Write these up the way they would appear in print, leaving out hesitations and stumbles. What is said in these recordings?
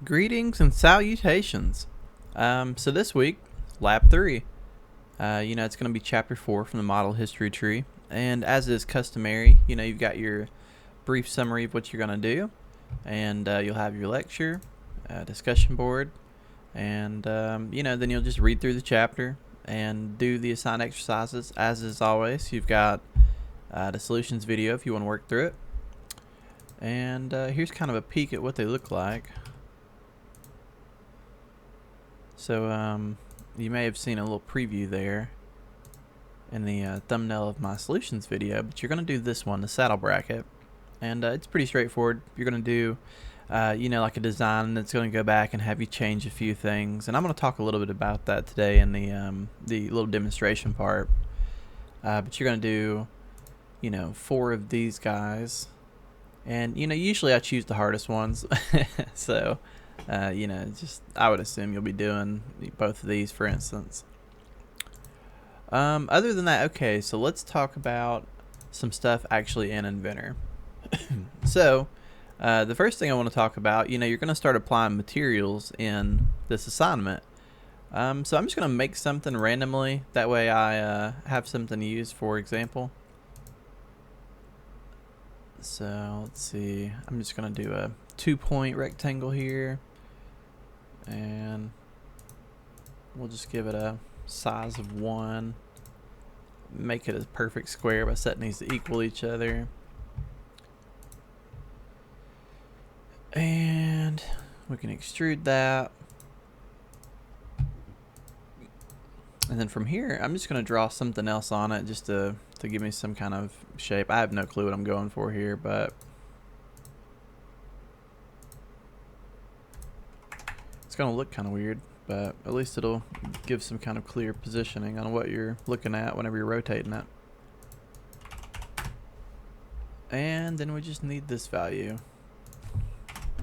Greetings and salutations. So this week, Lab 3. It's going to be Chapter 4 from the Model History Tree. And as is customary, you've got your brief summary of what you're going to do. And you'll have your lecture, discussion board. And, then you'll just read through the chapter and do the assigned exercises. As is always, you've got the solutions video if you want to work through it. And here's kind of a peek at what they look like. So you may have seen a little preview there in the thumbnail of my solutions video, but you're going to do this one, the saddle bracket. And it's pretty straightforward. You're going to do, like a design that's going to go back and have you change a few things. And I'm going to talk a little bit about that today in the little demonstration part. But you're going to do, 4 of these guys. And, usually I choose the hardest ones. So... I would assume you'll be doing both of these, for instance. Other than that, okay, so let's talk about some stuff actually in Inventor. So, the first thing I want to talk about, you're going to start applying materials in this assignment. So I'm just going to make something randomly. That way I have something to use, for example. So, let's see. I'm just going to do a 2-point rectangle here. And we'll just give it a size of 1. Make it a perfect square by setting these to equal each other. And we can extrude that. And then from here, I'm just going to draw something else on it just to give me some kind of shape. I have no clue what I'm going for here, but... gonna look kind of weird, but at least it'll give some kind of clear positioning on what you're looking at whenever you're rotating it. And then we just need this value.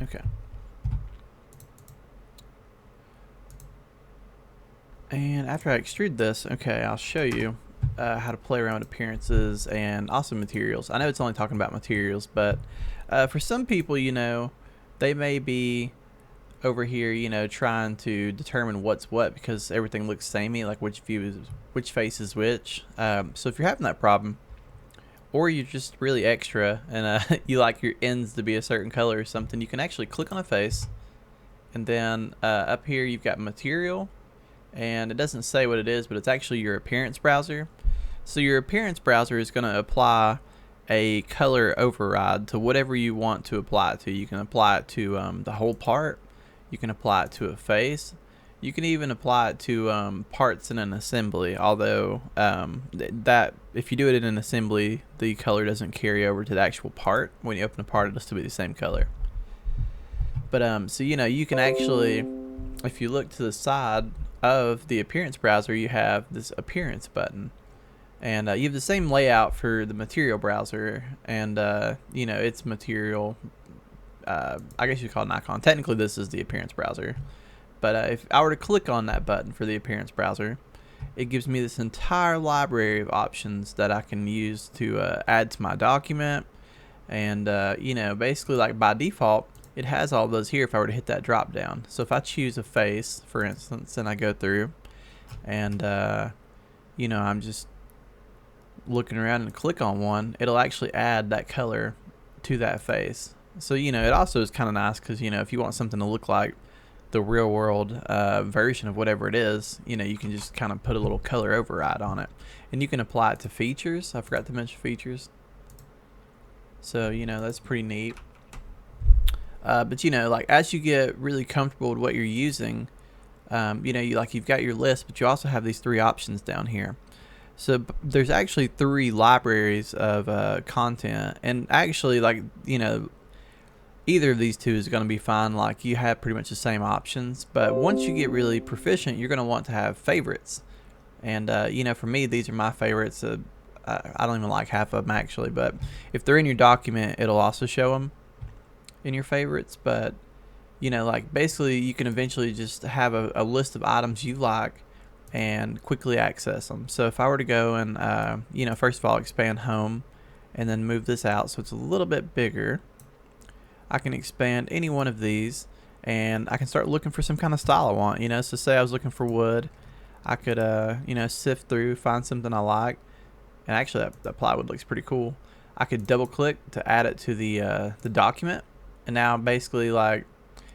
Okay. And after I extrude this, okay, I'll show you how to play around with appearances and also materials. I know it's only talking about materials, but for some people, they may be over here, trying to determine what's what because everything looks samey, like which face is which. So if you're having that problem, or you're just really extra and you like your ends to be a certain color or something, you can actually click on a face, and then up here you've got material, and it doesn't say what it is, but it's actually your appearance browser. So your appearance browser is going to apply a color override to whatever you want to apply it to. You can apply it to the whole part. You can apply it to a face. You can even apply it to parts in an assembly, although that if you do it in an assembly, the color doesn't carry over to the actual part. When you open a part, it'll still be the same color. But so you can actually, if you look to the side of the appearance browser, you have this appearance button, and you have the same layout for the material browser, and it's material. I guess you call it an icon. Technically, this is the appearance browser. But if I were to click on that button for the appearance browser, it gives me this entire library of options that I can use to add to my document. And, basically, like by default, it has all those here if I were to hit that drop down. So if I choose a face, for instance, and I go through, and, I'm just looking around and click on one, it'll actually add that color to that face. So, it also is kind of nice because, if you want something to look like the real world version of whatever it is, you can just kind of put a little color override on it. And you can apply it to features. I forgot to mention features. So, that's pretty neat. But, like as you get really comfortable with what you're using, you've got your list, but you also have these 3 options down here. So there's actually 3 libraries of content. And actually, either of these 2 is going to be fine. Like you have pretty much the same options, but once you get really proficient, you're going to want to have favorites. And for me, these are my favorites. I don't even like half of them actually, but if they're in your document, it'll also show them in your favorites. But basically you can eventually just have a list of items you like and quickly access them. So if I were to go and first of all expand home and then move this out so it's a little bit bigger, I can expand any one of these and I can start looking for some kind of style I want. So say I was looking for wood, I could sift through, find something I like, and actually that plywood looks pretty cool. I could double click to add it to the document, and now basically, like,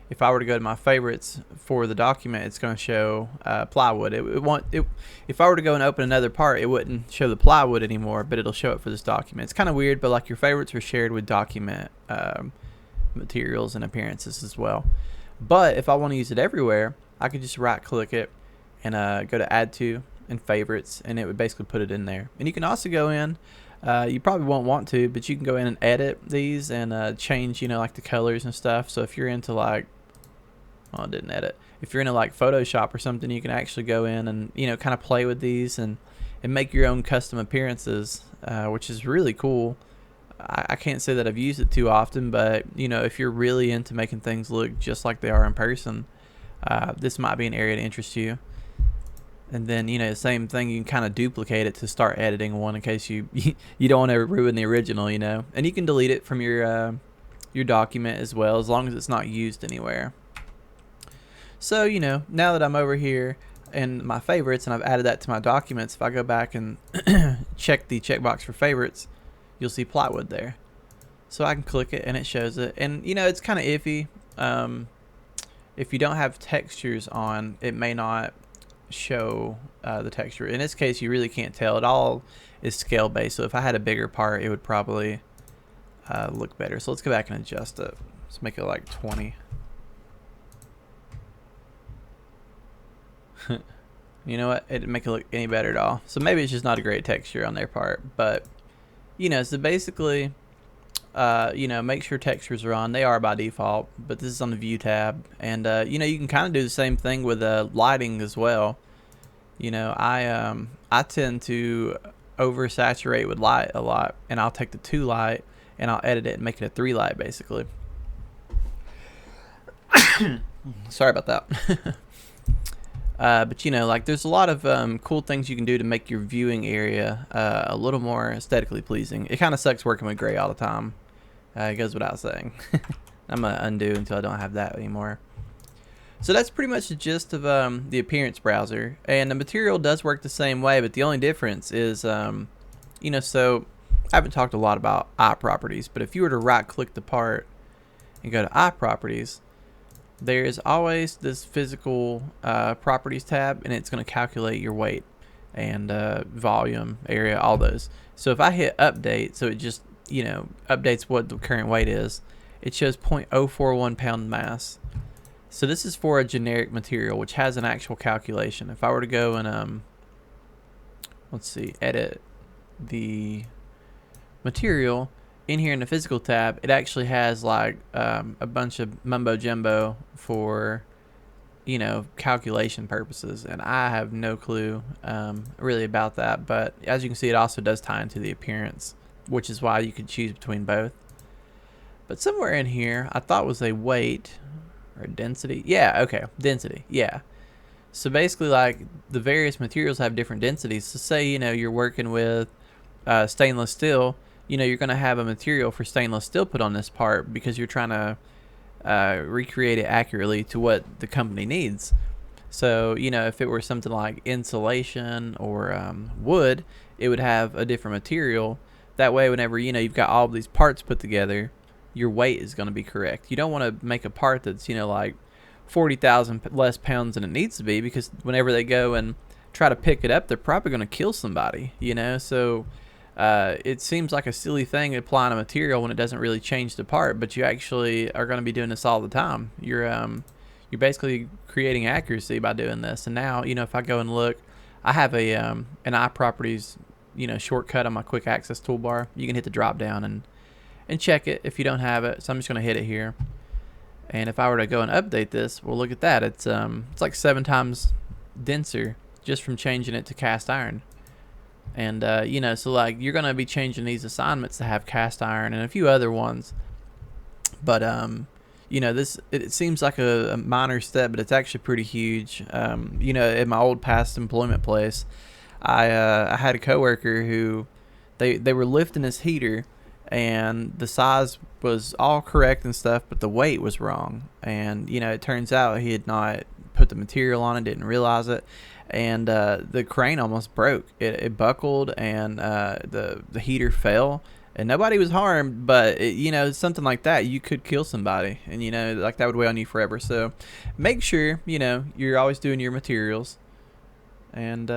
if I were to go to my favorites for the document, it's going to show plywood. If I were to go and open another part, it wouldn't show the plywood anymore, but it'll show it for this document. It's kind of weird, but like your favorites are shared with document materials and appearances as well. But if I want to use it everywhere, I could just right click it and go to add to and favorites, and it would basically put it in there. And you can also go in, you probably won't want to, but you can go in and edit these and change, like the colors and stuff. So if you're into like, well, I didn't edit. If you're into like Photoshop or something, you can actually go in and kind of play with these and make your own custom appearances, which is really cool. I can't say that I've used it too often, but if you're really into making things look just like they are in person, this might be an area to interest you. And then the same thing, you can kind of duplicate it to start editing one in case you don't want to ruin the original, and you can delete it from your document as well, as long as it's not used anywhere. So, now that I'm over here in my favorites and I've added that to my documents, if I go back and check the checkbox for favorites, you'll see plywood there. So I can click it and it shows it. And, it's kind of iffy. If you don't have textures on, it may not show the texture. In this case, you really can't tell. It all is scale based. So if I had a bigger part, it would probably look better. So let's go back and adjust it. Let's make it like 20. You know what? It didn't make it look any better at all. So maybe it's just not a great texture on their part. But, so basically, make sure textures are on. They are by default, but this is on the View tab. And, you can kind of do the same thing with lighting as well. I tend to oversaturate with light a lot. And I'll take the 2 light and I'll edit it and make it a 3 light, basically. Sorry about that. But like there's a lot of cool things you can do to make your viewing area a little more aesthetically pleasing. It kind of sucks working with gray all the time. It goes without saying. I'm gonna undo until I don't have that anymore. So that's pretty much the gist of the appearance browser, and the material does work the same way, but the only difference is so I haven't talked a lot about eye properties, but if you were to right click the part and go to eye properties, there's always this physical properties tab, and it's going to calculate your weight and volume, area, all those. So if I hit update, so it just updates what the current weight is, it shows 0.041 pound mass. So this is for a generic material which has an actual calculation. If I were to go and let's see, edit the material in here in the physical tab, it actually has like a bunch of mumbo jumbo for calculation purposes, and I have no clue really about that. But as you can see, it also does tie into the appearance, which is why you could choose between both. But somewhere in here I thought was a weight or density. Yeah, okay, density. Yeah, so basically like the various materials have different densities. So say you're working with stainless steel, you're going to have a material for stainless steel put on this part because you're trying to recreate it accurately to what the company needs. So, if it were something like insulation or wood, it would have a different material. That way, whenever, you've got all of these parts put together, your weight is going to be correct. You don't want to make a part that's, like 40,000 less pounds than it needs to be, because whenever they go and try to pick it up, they're probably going to kill somebody, so it seems like a silly thing applying a material when it doesn't really change the part, but you actually are going to be doing this all the time. You're basically creating accuracy by doing this. And now, if I go and look, I have an eye properties, shortcut on my quick access toolbar. You can hit the drop down and check it if you don't have it. So I'm just going to hit it here. And if I were to go and update this, well, look at that. It's like 7 times denser just from changing it to cast iron. And so like you're gonna be changing these assignments to have cast iron and a few other ones, but this, it seems like a minor step, but it's actually pretty huge. At my old past employment place, I had a coworker who they were lifting this heater and the size was all correct and stuff, but the weight was wrong. And you know, it turns out he had not put the material on it, didn't realize it, and the crane almost broke. It buckled, and the heater fell, and nobody was harmed. But you know, something like that, you could kill somebody, and you know, like that would weigh on you forever. So make sure you know you're always doing your materials. And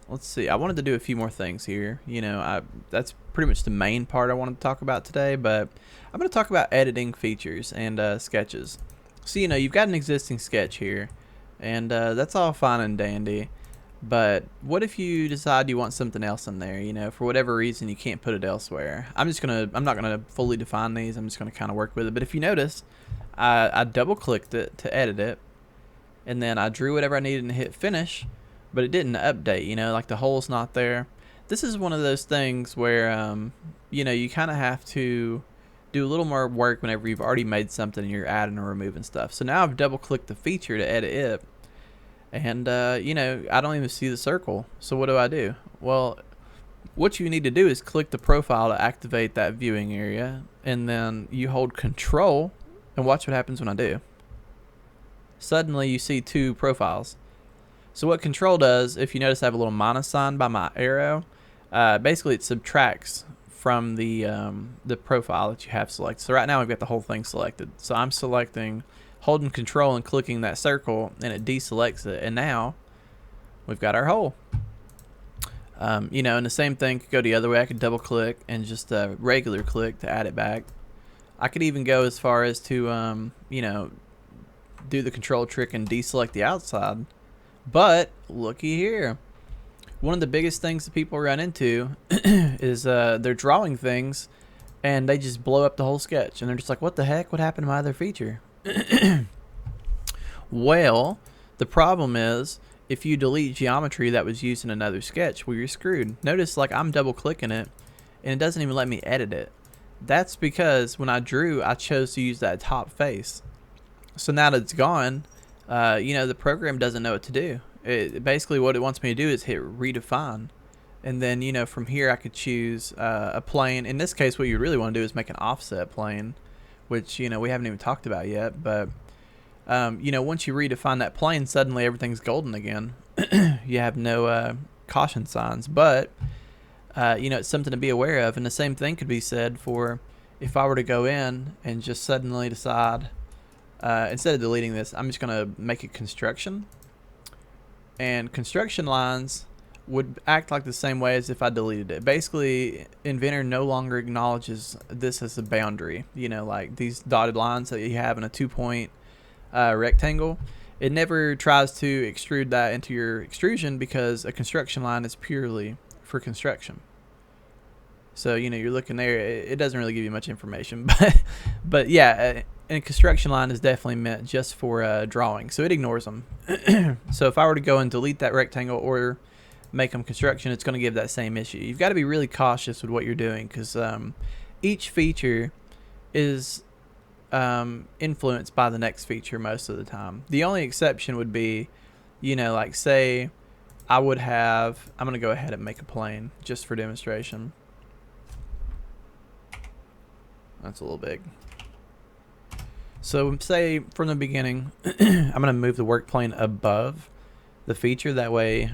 let's see, I wanted to do a few more things here. You know, that's pretty much the main part I wanted to talk about today, but I'm going to talk about editing features and sketches. So, you know, you've got an existing sketch here, and that's all fine and dandy, but what if you decide you want something else in there? You know, for whatever reason you can't put it elsewhere. I'm not going to fully define these. I'm just going to kind of work with it. But if you notice, I double clicked it to edit it, and then I drew whatever I needed and hit finish, but it didn't update, you know, like the hole's not there. This is one of those things where, you know, you kind of have to do a little more work whenever you've already made something and you're adding or removing stuff. So now I've double clicked the feature to edit it, and, you know, I don't even see the circle. So what do? Well, what you need to do is click the profile to activate that viewing area, and then you hold control and watch what happens when I do. Suddenly you see two profiles. So what control does, if you notice I have a little minus sign by my arrow, basically it subtracts from the profile that you have selected. So right now we've got the whole thing selected. So I'm selecting, holding control and clicking that circle, and it deselects it. And now we've got our hole. You know, and the same thing could go the other way. I could double click and just regular click to add it back. I could even go as far as to, you know, do the control trick and deselect the outside. But looky here, one of the biggest things that people run into is they're drawing things and they just blow up the whole sketch, and they're just like, what the heck, what happened to my other feature? Well, the problem is if you delete geometry that was used in another sketch, well, you're screwed. Notice, like, I'm double clicking it and it doesn't even let me edit it. That's because when I drew, I chose to use that top face. So now that it's gone, you know, the program doesn't know what to do. Basically what it wants me to do is hit redefine, and then, you know, from here I could choose a plane. In this case, what you really want to do is make an offset plane, which, you know, we haven't even talked about yet. But you know, once you redefine that plane, suddenly everything's golden again. You have no caution signs. But you know, it's something to be aware of. And the same thing could be said for if I were to go in and just suddenly decide, instead of deleting this, I'm just going to make it construction. And construction lines would act like the same way as if I deleted it. Basically, Inventor no longer acknowledges this as a boundary. You know, like these dotted lines that you have in a 2-point rectangle. It never tries to extrude that into your extrusion, because a construction line is purely for construction. So, you know, you're looking there, it doesn't really give you much information. But yeah, and a construction line is definitely meant just for drawing, so it ignores them. So if I were to go and delete that rectangle or make them construction, it's going to give that same issue. You've got to be really cautious with what you're doing, because each feature is influenced by the next feature most of the time. The only exception would be, you know, like say I'm going to go ahead and make a plane just for demonstration. That's a little big. So say from the beginning, I'm going to move the work plane above the feature. That way,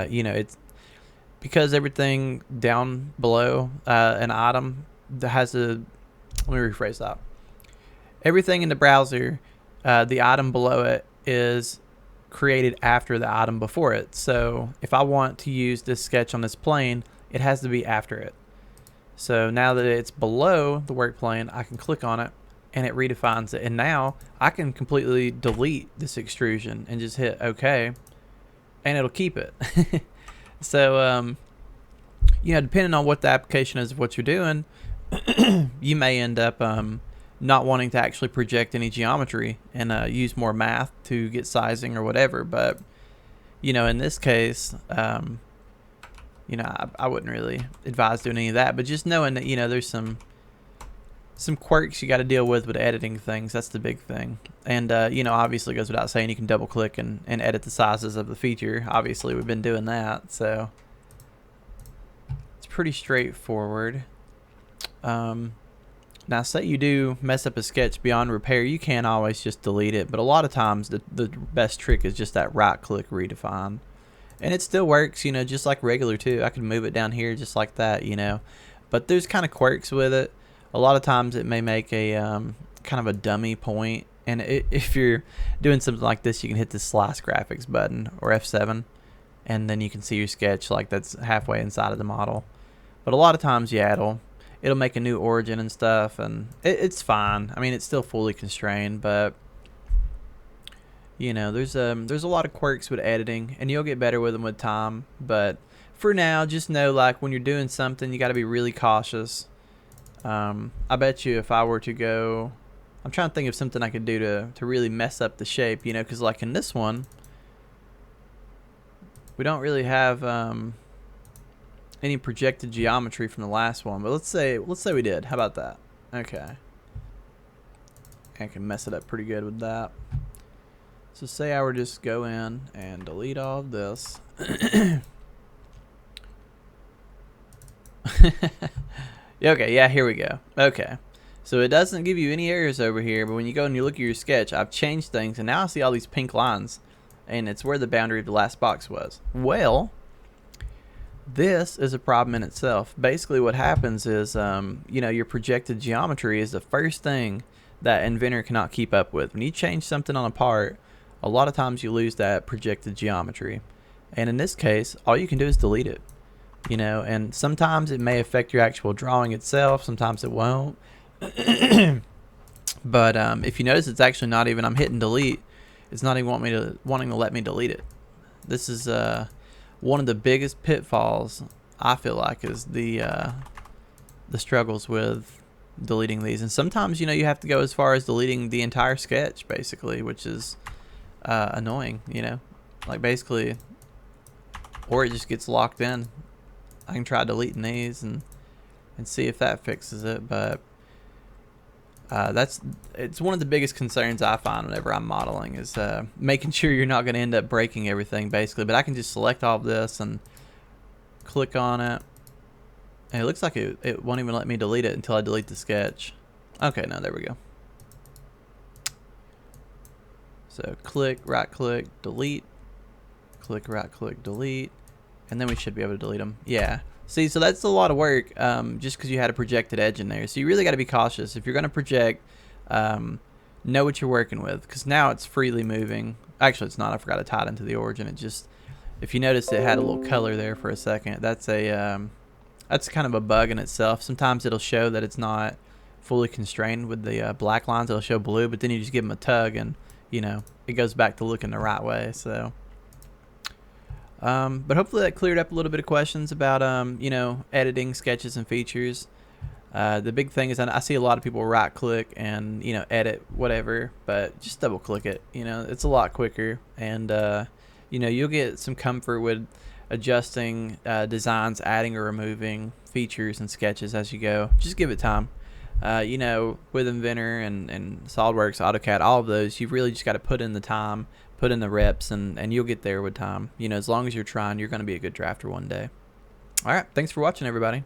you know, it's because everything down below an item that has a, let me rephrase that. Everything in the browser, the item below it is created after the item before it. So if I want to use this sketch on this plane, it has to be after it. So now that it's below the work plane, I can click on it and it redefines it. And now I can completely delete this extrusion and just hit OK, and it'll keep it. So, you know, depending on what the application is of what you're doing, you may end up not wanting to actually project any geometry and use more math to get sizing or whatever. But, you know, in this case, you know, I wouldn't really advise doing any of that. But just knowing that, you know, there's some quirks you got to deal with editing things. That's the big thing. And, you know, obviously it goes without saying you can double click and edit the sizes of the feature. Obviously we've been doing that. So it's pretty straightforward. Now, say you do mess up a sketch beyond repair, you can always just delete it. But a lot of times, the best trick is just that right-click redefine. And it still works, you know, just like regular too. I can move it down here just like that, you know. But there's kind of quirks with it. A lot of times it may make a kind of a dummy point. And if you're doing something like this, you can hit the slice graphics button or F7. And then you can see your sketch like that's halfway inside of the model. But a lot of times, yeah, it'll make a new origin and stuff, and it's fine. I mean, it's still fully constrained, but you know, there's a lot of quirks with editing, and you'll get better with them with time. But for now, just know, like, when you're doing something, you got to be really cautious. I bet you if I were to go, I'm trying to think of something I could do to really mess up the shape, you know, because like in this one, we don't really have any projected geometry from the last one, but let's say we did. How about that? Okay, I can mess it up pretty good with that. So say I were just go in and delete all of this. Okay, yeah, here we go. Okay, so it doesn't give you any errors over here, but when you go and you look at your sketch, I've changed things, and now I see all these pink lines, and it's where the boundary of the last box was. Well, this is a problem in itself. Basically what happens is, you know, your projected geometry is the first thing that Inventor cannot keep up with. When you change something on a part, a lot of times you lose that projected geometry. And in this case, all you can do is delete it. You know, and sometimes it may affect your actual drawing itself, sometimes it won't. But if you notice, it's actually not even, I'm hitting delete, it's not even wanting to let me delete it. This is one of the biggest pitfalls, I feel like, is the struggles with deleting these. And sometimes, you know, you have to go as far as deleting the entire sketch, basically, which is annoying, you know, like basically, or it just gets locked in. I can try deleting these and see if that fixes it, but it's one of the biggest concerns I find whenever I'm modeling is making sure you're not going to end up breaking everything, basically. But I can just select all of this and click on it, and it looks like it won't even let me delete it until I delete the sketch. Okay, no, there we go. So click, right click, delete, click, right click, delete, and then we should be able to delete them. Yeah. See, so that's a lot of work just because you had a projected edge in there. So you really got to be cautious. If you're going to project, know what you're working with, because now it's freely moving. Actually, it's not. I forgot to tie it into the origin. It just, if you notice, it had a little color there for a second. That's kind of a bug in itself. Sometimes it'll show that it's not fully constrained with the black lines. It'll show blue, but then you just give them a tug, and you know, it goes back to looking the right way. So. But hopefully that cleared up a little bit of questions about, you know, editing sketches and features. The big thing is I see a lot of people right click and, you know, edit whatever, but just double click it. You know, it's a lot quicker, and, you know, you'll get some comfort with adjusting designs, adding or removing features and sketches as you go. Just give it time. You know, with Inventor and SolidWorks, AutoCAD, all of those, you've really just got to put in the time, put in the reps, and you'll get there with time. You know, as long as you're trying, you're going to be a good drafter one day. All right, thanks for watching, everybody.